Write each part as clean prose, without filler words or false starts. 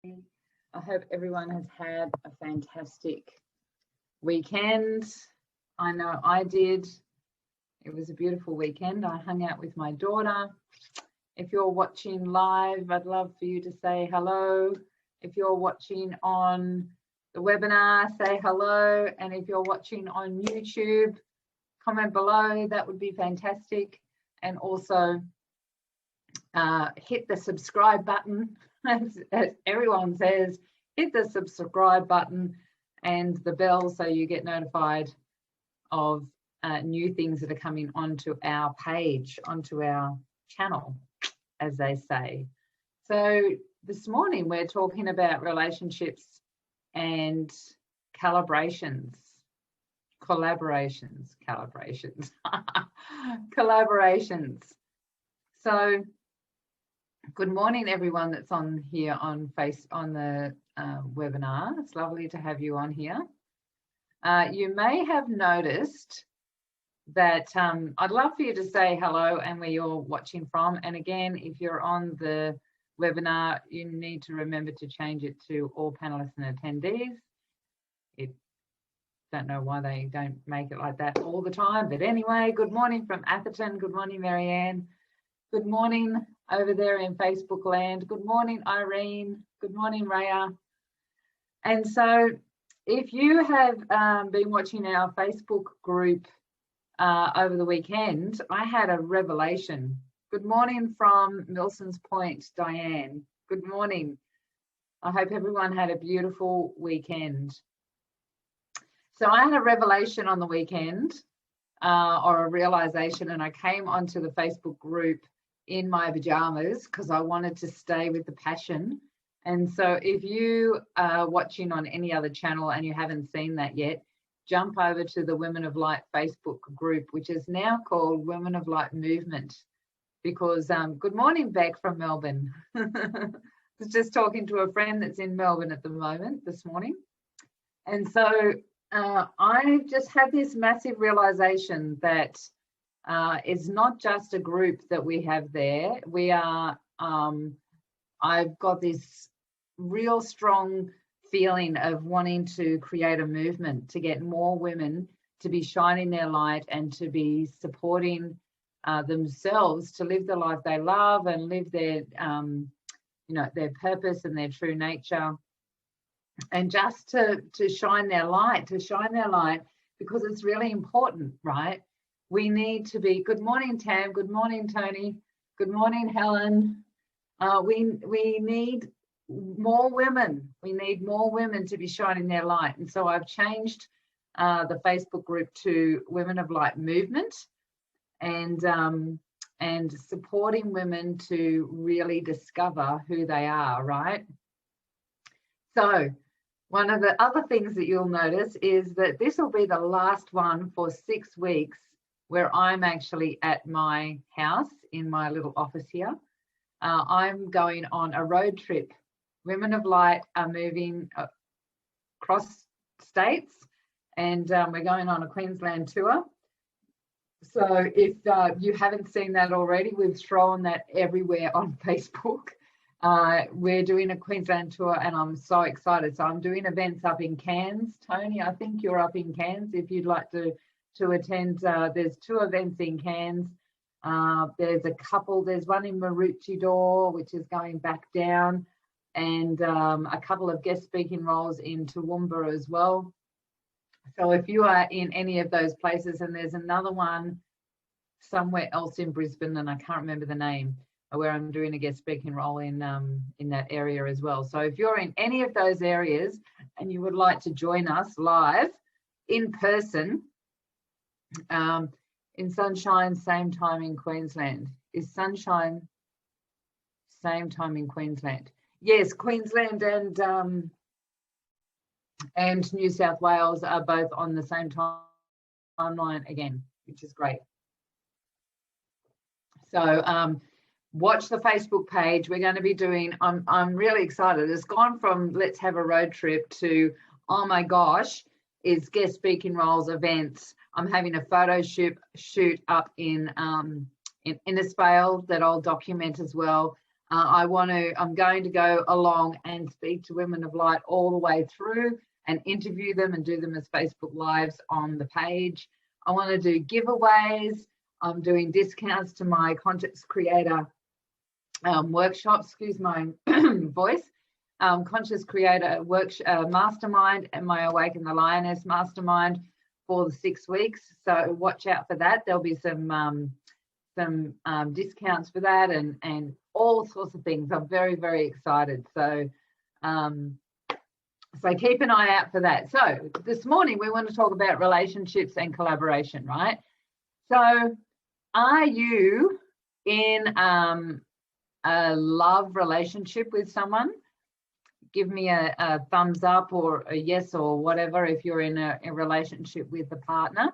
I hope everyone has had a fantastic weekend. I know I did. It was a beautiful weekend. I hung out with my daughter. If you're watching live, I'd love for you to say hello. If you're watching on the webinar, say hello. And if you're watching on YouTube, comment below. That would be fantastic. And also hit the subscribe button. As everyone says, hit the subscribe button and the bell so you get notified of new things that are coming onto our page, onto our channel, as they say. So this morning we're talking about relationships and collaborations. So good morning, everyone that's on here on the webinar. It's lovely to have you on here. You may have noticed that I'd love for you to say hello and where you're watching from. And again, if you're on the webinar, you need to remember to change it to all panelists and attendees. Don't know why they don't make it like that all the time. But anyway, good morning from Atherton. Good morning, Marianne. Good morning over there in Facebook land. Good morning, Irene. Good morning, Raya. And so if you have been watching our Facebook group over the weekend, I had a revelation. Good morning from Milson's Point, Diane. Good morning. I hope everyone had a beautiful weekend. So I had a revelation on the weekend, or a realization, and I came onto the Facebook group in my pajamas because I wanted to stay with the passion. And so if you are watching on any other channel and you haven't seen that yet, jump over to the Women of Light Facebook group, which is now called Women of Light Movement, because good morning, Beck from Melbourne. I was just talking to a friend that's in Melbourne at the moment this morning. And so I just had this massive realization that it's not just a group that we have there. We are, I've got this real strong feeling of wanting to create a movement to get more women to be shining their light and to be supporting themselves to live the life they love and live their, their purpose and their true nature. And just to shine their light, because it's really important, right? We need to be, good morning, Tam, good morning, Tony, good morning, Helen. We need more women. We need more women to be shining their light. And so I've changed the Facebook group to Women of Light Movement and supporting women to really discover who they are, right? So one of the other things that you'll notice is that this will be the last one for 6 weeks where I'm actually at my house in my little office here. I'm going on a road trip. Women of Light are moving across states and we're going on a Queensland tour. So if you haven't seen that already, we've thrown that everywhere on Facebook. We're doing a Queensland tour and I'm so excited. So I'm doing events up in Cairns. Tony, I think you're up in Cairns if you'd like to attend. There's 2 events in Cairns. There's a couple, there's one in Maroochydore, which is going back down, and a couple of guest speaking roles in Toowoomba as well. So if you are in any of those places, and there's another one somewhere else in Brisbane, and I can't remember the name, where I'm doing a guest speaking role in that area as well. So if you're in any of those areas and you would like to join us live in person, in Sunshine, same time in Queensland. Is Sunshine same time in Queensland? Yes, Queensland and New South Wales are both on the same timeline again, which is great. So watch the Facebook page. We're going to be doing, I'm really excited. It's gone from let's have a road trip to, oh my gosh, is guest speaking roles, events. I'm having a photo shoot up in Innisfail that I'll document as well. I'm going to go along and speak to Women of Light all the way through and interview them and do them as Facebook Lives on the page. I want to do giveaways. I'm doing discounts to my Conscious Creator workshops, excuse my voice, Conscious Creator Mastermind and my Awaken the Lioness Mastermind for the 6 weeks. So watch out for that. There'll be some discounts for that and all sorts of things. I'm very, very excited. So keep an eye out for that. So this morning we want to talk about relationships and collaboration, right? So are you in a love relationship with someone? Give me a thumbs up or a yes or whatever if you're in a relationship with a partner.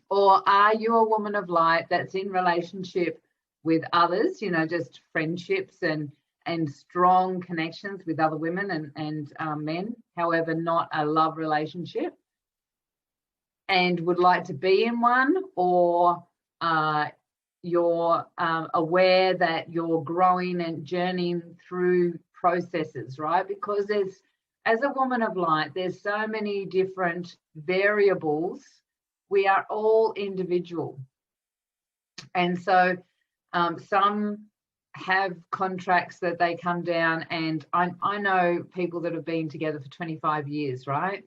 Or are you a woman of light that's in relationship with others, you know, just friendships and strong connections with other women and men, however, not a love relationship, and would like to be in one, or you're aware that you're growing and journeying through processes, right? Because as a woman of light, there's so many different variables. We are all individual. And so some have contracts that they come down, and I know people that have been together for 25 years, right?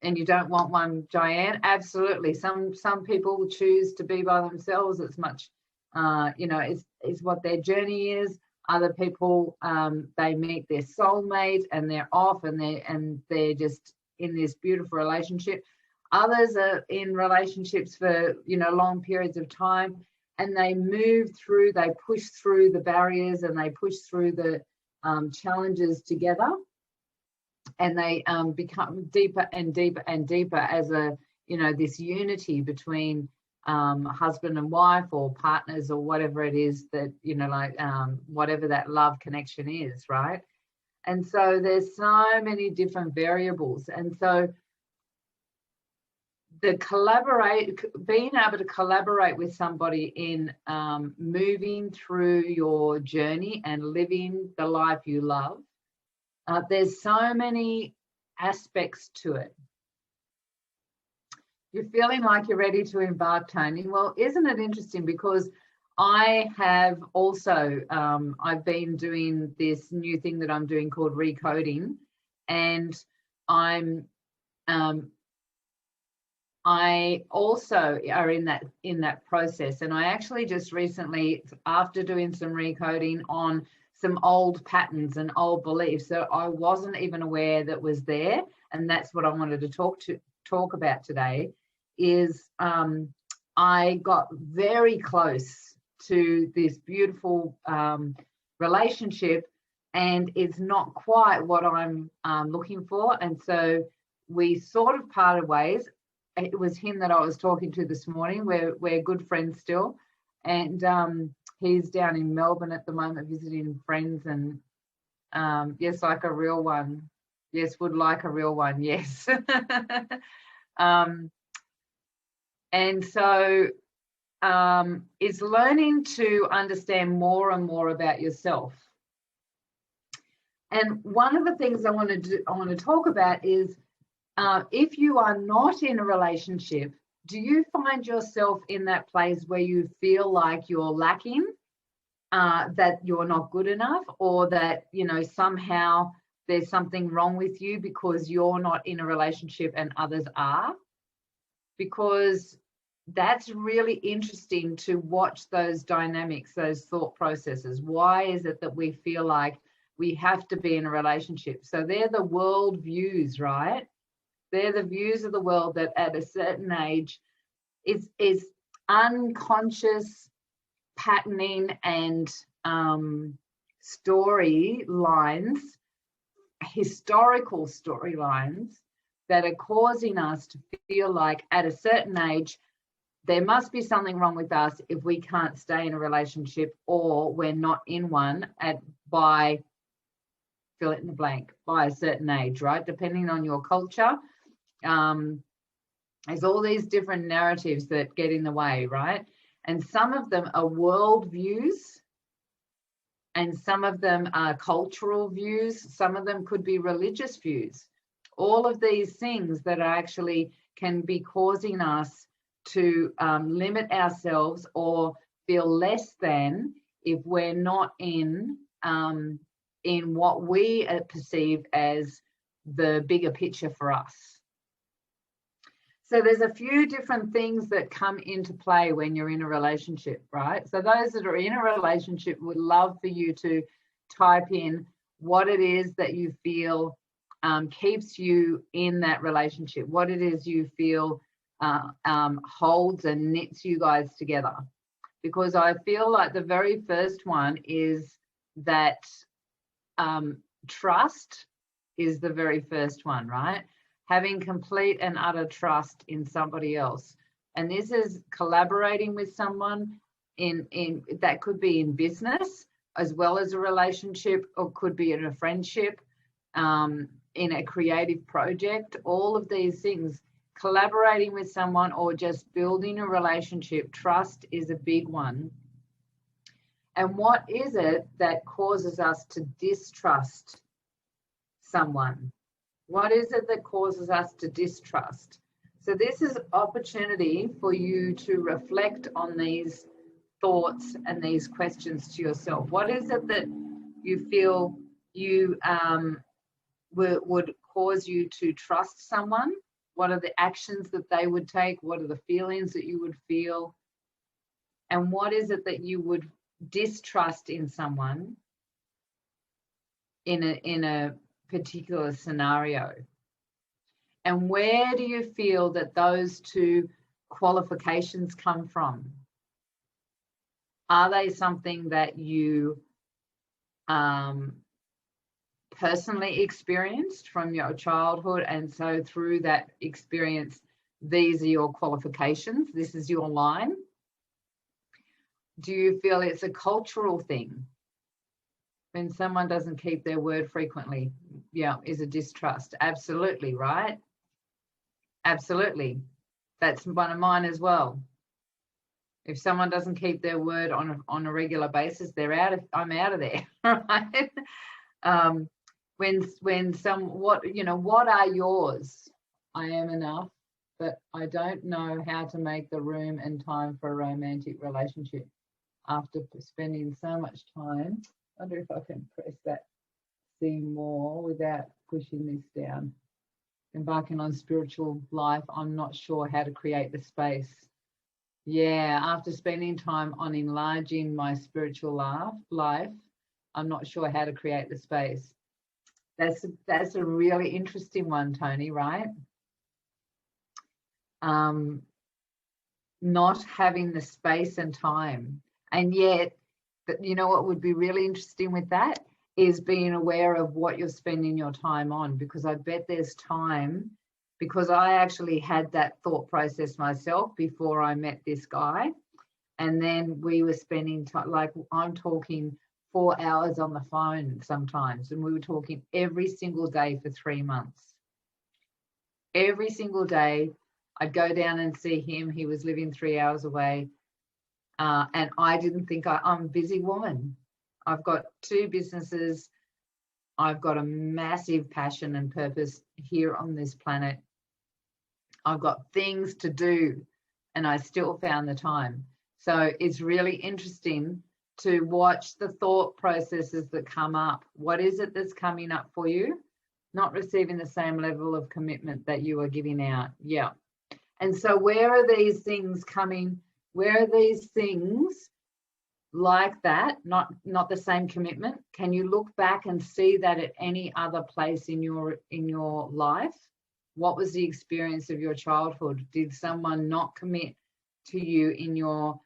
And you don't want one, Diane? Absolutely. Some people choose to be by themselves. It's much, is what their journey is. Other people, they meet their soulmate and they're off and they're just in this beautiful relationship. Others are in relationships for, long periods of time, and they move through, they push through the barriers and they push through the challenges together. And they become deeper and deeper and deeper as this unity between husband and wife or partners or whatever it is that, whatever that love connection is, right? And so there's so many different variables. And so being able to collaborate with somebody in moving through your journey and living the life you love, there's so many aspects to it. You're feeling like you're ready to embark, Tony. Well, isn't it interesting? Because I have also, I've been doing this new thing that I'm doing called recoding, and I also are in that process. And I actually just recently, after doing some recoding on some old patterns and old beliefs that I wasn't even aware that was there, and that's what I wanted to talk about today, is I got very close to this beautiful relationship, and it's not quite what I'm looking for. And so we sort of parted ways. It was him that I was talking to this morning. We're good friends still, and he's down in Melbourne at the moment visiting friends, and yes, like a real one. Yes, would like a real one, yes. And so it's learning to understand more and more about yourself. And one of the things I want to talk about is, if you are not in a relationship, do you find yourself in that place where you feel like you're lacking, that you're not good enough, or that, somehow there's something wrong with you because you're not in a relationship and others are? Because that's really interesting to watch those dynamics, those thought processes. Why is it that we feel like we have to be in a relationship? So they're the world views, right? They're the views of the world that at a certain age is unconscious patterning and storylines, historical storylines that are causing us to feel like at a certain age there must be something wrong with us if we can't stay in a relationship, or we're not in one by fill it in the blank, by a certain age, right? Depending on your culture. There's all these different narratives that get in the way, right? And some of them are world views, and some of them are cultural views. Some of them could be religious views. All of these things that are actually can be causing us to limit ourselves or feel less than if we're not in what we perceive as the bigger picture for us. So there's a few different things that come into play when you're in a relationship, right? So those that are in a relationship would love for you to type in what it is that you feel keeps you in that relationship, what it is you feel holds and knits you guys together. Because I feel like the very first one is that trust is the very first one, right? Having complete and utter trust in somebody else. And this is collaborating with someone in that could be in business as well as a relationship, or could be in a friendship, in a creative project, all of these things. Collaborating with someone or just building a relationship, trust is a big one. And what is it that causes us to distrust someone? What is it that causes us to distrust? So this is opportunity for you to reflect on these thoughts and these questions to yourself. What is it that you feel you would cause you to trust someone? What are the actions that they would take? What are the feelings that you would feel? And what is it that you would distrust in someone in a particular scenario? And where do you feel that those two qualifications come from? Are they something that you personally experienced from your childhood, and so through that experience, these are your qualifications, this is your line? Do you feel it's a cultural thing? When someone doesn't keep their word frequently, yeah, is a distrust. Absolutely, right? Absolutely. That's one of mine as well. If someone doesn't keep their word on a regular basis, I'm out of there, right? What are yours? I am enough, but I don't know how to make the room and time for a romantic relationship. After spending so much time, I wonder if I can press that see more without pushing this down. Embarking on spiritual life, I'm not sure how to create the space. Yeah, after spending time on enlarging my spiritual life, I'm not sure how to create the space. That's a really interesting one, Tony, right? Not having the space and time. And yet, you know what would be really interesting with that is being aware of what you're spending your time on, because I bet there's time, because I actually had that thought process myself before I met this guy. And then we were spending time, like I'm talking 4 hours on the phone sometimes, and we were talking every single day for 3 months. Every single day, I'd go down and see him. He was living 3 hours away. And I didn't think I'm a busy woman. I've got 2 businesses. I've got a massive passion and purpose here on this planet. I've got things to do, and I still found the time. So it's really interesting to watch the thought processes that come up. What is it that's coming up for you? Not receiving the same level of commitment that you are giving out. Yeah. And so where are these things coming? Where are these things like that, not the same commitment? Can you look back and see that at any other place in your life? What was the experience of your childhood? Did someone not commit to you in your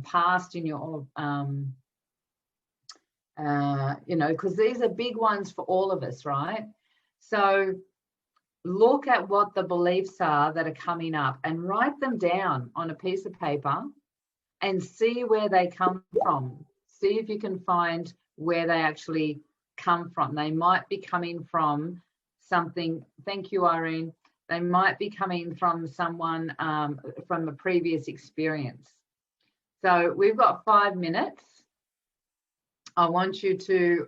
past, in your because these are big ones for all of us, right? So look at what the beliefs are that are coming up and write them down on a piece of paper and see where they come from. See if you can find where they actually come from. They might be coming from something. Thank you, Irene. They might be coming from someone from a previous experience. So we've got 5 minutes. I want you to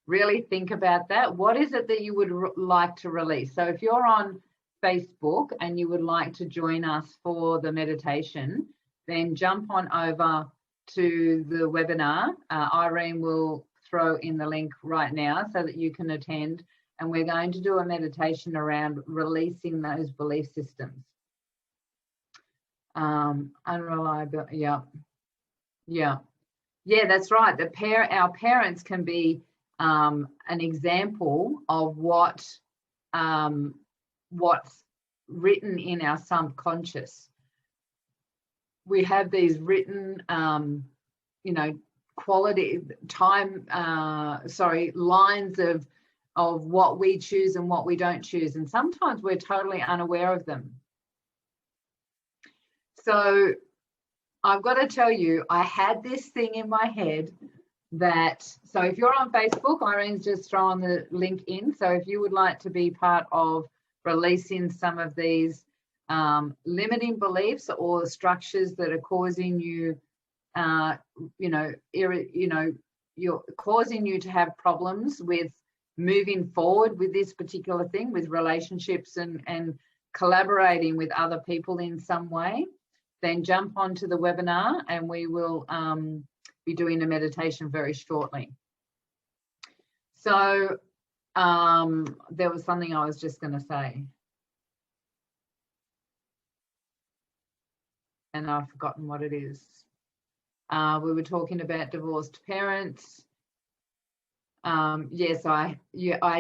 really think about that. What is it that you would like to release? So if you're on Facebook and you would like to join us for the meditation, then jump on over to the webinar. Irene will throw in the link right now so that you can attend. And we're going to do a meditation around releasing those belief systems. Unreliable, yeah. Yeah, that's right. Our parents can be an example of what's written in our subconscious. We have these written, lines of what we choose and what we don't choose, and sometimes we're totally unaware of them. So I've got to tell you, I had this thing in my head so if you're on Facebook, Irene's just thrown the link in. So if you would like to be part of releasing some of these limiting beliefs or structures that are causing you, you're causing you to have problems with moving forward with this particular thing, with relationships and collaborating with other people in some way, then jump onto the webinar and we will be doing a meditation very shortly. So there was something I was just going to say, and I've forgotten what it is. We were talking about divorced parents. Yes, I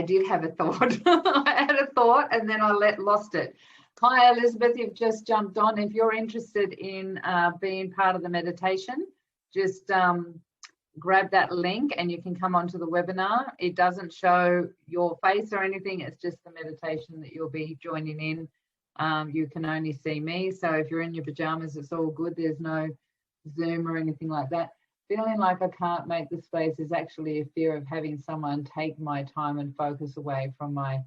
did have a thought. I had a thought and then I lost it. Hi, Elizabeth, you've just jumped on. If you're interested in being part of the meditation, just grab that link and you can come onto the webinar. It doesn't show your face or anything. It's just the meditation that you'll be joining in. You can only see me. So if you're in your pajamas, it's all good. There's no Zoom or anything like that. Feeling like I can't make the space is actually a fear of having someone take my time and focus away from my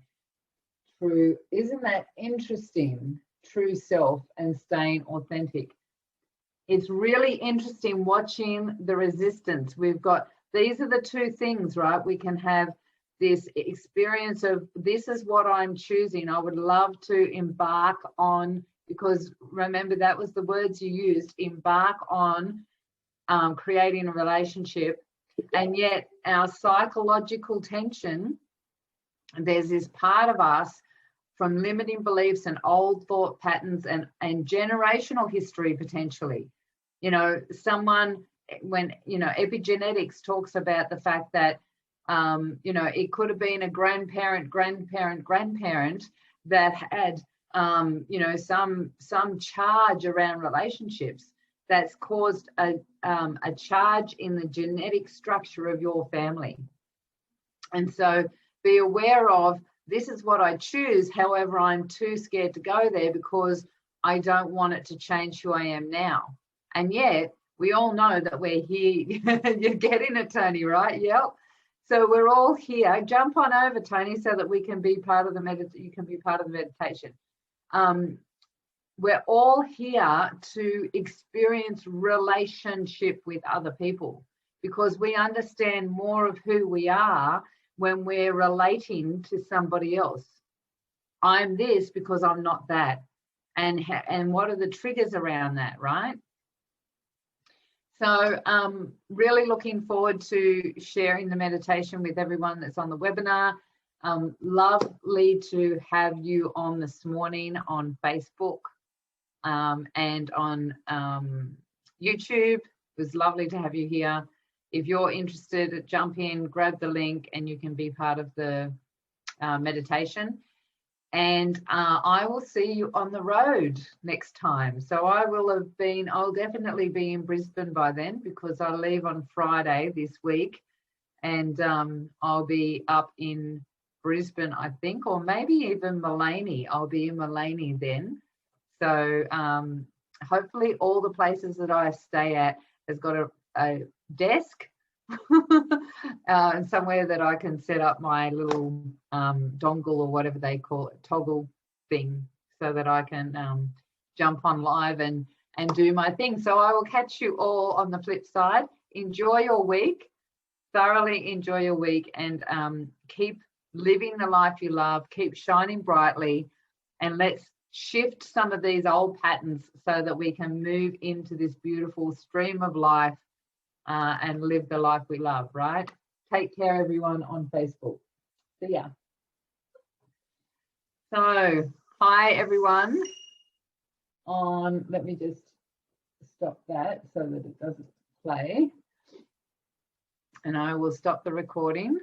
true, isn't that interesting, true self and staying authentic. It's really interesting watching the resistance. We've got, these are the two things, right? We can have this experience of this is what I'm choosing. I would love to embark on, because remember that was the words you used, embark on creating a relationship. And yet our psychological tension, there's this part of us from limiting beliefs and old thought patterns and generational history potentially. Someone, when, epigenetics talks about the fact that, it could have been a grandparent that had, some charge around relationships that's caused a charge in the genetic structure of your family. And so be aware of, this is what I choose. However, I'm too scared to go there because I don't want it to change who I am now. And yet we all know that we're here. You're getting it, Tony, right? Yep. So we're all here. Jump on over, Tony, so that we can be part of the you can be part of the meditation. We're all here to experience relationship with other people because we understand more of who we are when we're relating to somebody else. I'm this because I'm not that. And what are the triggers around that, right? So really looking forward to sharing the meditation with everyone that's on the webinar. Lovely to have you on this morning on Facebook and on YouTube. It was lovely to have you here. If you're interested, jump in, grab the link, and you can be part of the meditation. And I will see you on the road next time. So I'll definitely be in Brisbane by then because I leave on Friday this week. And I'll be up in Brisbane, I think, or maybe even Maleny. I'll be in Maleny then. So hopefully all the places that I stay at has got a desk and somewhere that I can set up my little dongle or whatever they call it, toggle thing, so that I can jump on live and and do my thing. So I will catch you all on the flip side. Enjoy your week, thoroughly enjoy your week, and keep living the life you love, keep shining brightly, and let's shift some of these old patterns so that we can move into this beautiful stream of life and live the life we love, right? Take care, everyone on Facebook. See ya. So, hi, everyone. Let me just stop that so that it doesn't play. And I will stop the recording.